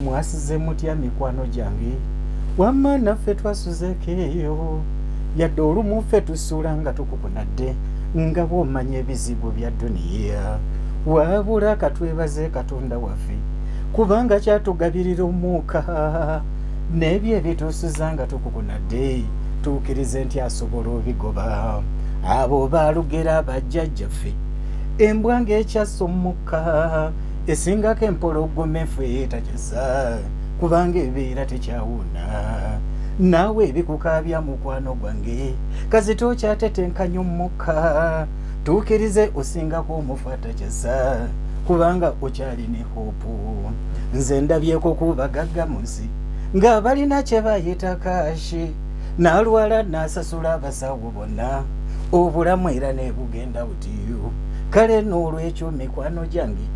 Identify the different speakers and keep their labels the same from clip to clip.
Speaker 1: mwasize mutya mikwano gyange wamma naffe twasuzeeko eyo yadde olumu ffe tusuula nga tukukunadde nga bw'omanya ebizibu bya duniya wabula katwebaze Katonda waffe kubanga kyatugabirira omuuka n'ebyo ebituusiza nga tukukunadde tuukirize nti asobola obigoba abo baalugera bajjajjaffe embwa ng'ekyassa omukka esingako empologoma effe takyasa kubanga ebeera tekyawuuna naawe ebikukaabya mukwano gwange kazito okyatetenkanya omukka tuukirize osingako omufu atakyasa kubanga okyalina hopu nze ndabyeko kubagagga mu nsi nga balina kye bayita kaashi n'alwala n'asasula abasawo bonna obulamu era ne bugenda butiyo kale n'olwekyo mikwano gyange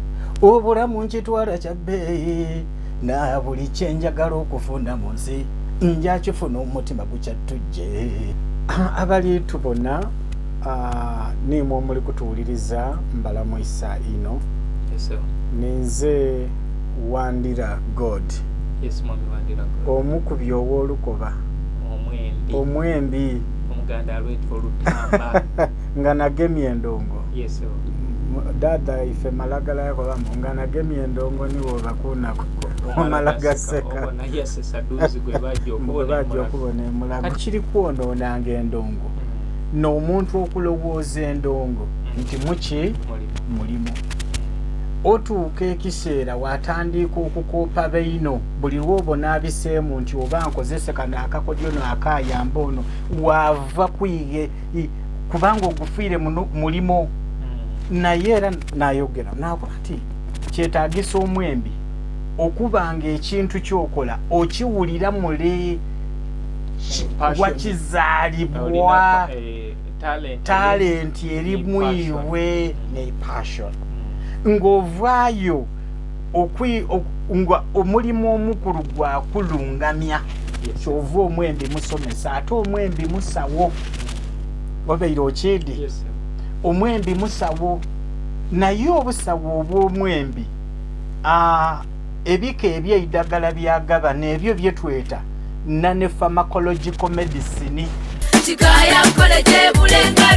Speaker 1: obulamu nkitwala kya bbeeyi na buli kyenjagala okufuna mu nsi njakifuna omutima gukyatujje abali tubona nimwe omuli kutuwuliriza mbalamwisa ino ninze Wandira God omukubi ow'olukoba omwembi nga nagemye endongo dada ife malagala yakobamu nga nagemye endongo niwo bakunako omala gaseka bajja okubona emulago kiri kwonoonanga endongo n'omuntu okulowooza endongo nti muki mulimu otuuka ekiseera watandika okukoopa beino buli lw'obona abiseemu nti oba nkozese kano akakodyo n'akayamba ono wava kwiye kubanga ogufiire mulimo naye era nayogera nakola nti kyetaagisa omwembi okubanga ekintu kyokola okiwulira mule wakizaalibwa talenti eri mwiwe ne passion ng'ovaayo nga omulimu omukulu gwakulungamya kyova omwembi musomesa ate omwembi musawo wabeire okindi omwembi musawo naye obusawo obw'omwembi ebika ebyeidagala byagaba n'ebyo byetweta nane pharmacological medicine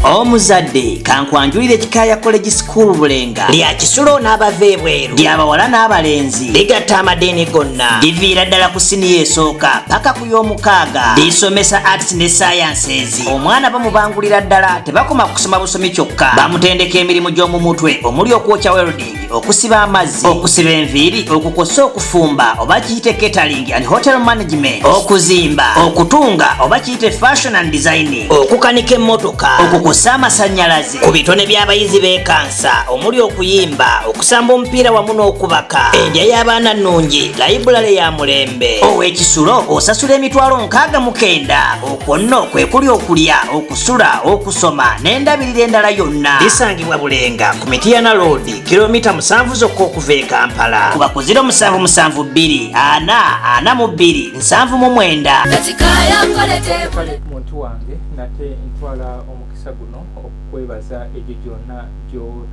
Speaker 2: omuzadde kankwanjulire Ekikaaya College School Bulenga lya kisulo n'abava ebweru ly'abawala n'abalenzi ligatta amadeeni gonna liviira ddala ku siniya esooka paka ku y'omukaaga lisomesa arts ne sciences omwana bamubangulira ddala tebakoma kusoma busomi kyokka bamutendeka emirimu gy'omu mutwe omuli okwokya welding okusiba amazzi okusiba enviiri okukosa okufumba oba kiyite catering and hotel management okuzimba okutunga oba kiyite fashion and design okukanika emmotoka okukosa amasannyalaze ku bitone by'abayizi b'ekansa omuli okuyimba okusamba omupiira wamu n'okubaka endya y'abaana nnungi layibulale ya mulembe ow'ekisulo osasula emitwalo 69 okwo nno kwe kuli okulya okusula okusoma n'endabirira endala yonna lisangibwa Bulenga ku Mityana Road kilomita 7 zokka okuva e Kampala kuba ku 0772 442 799
Speaker 1: muntu wange nate ntwala omukisa guno okwebaza egyo gyonna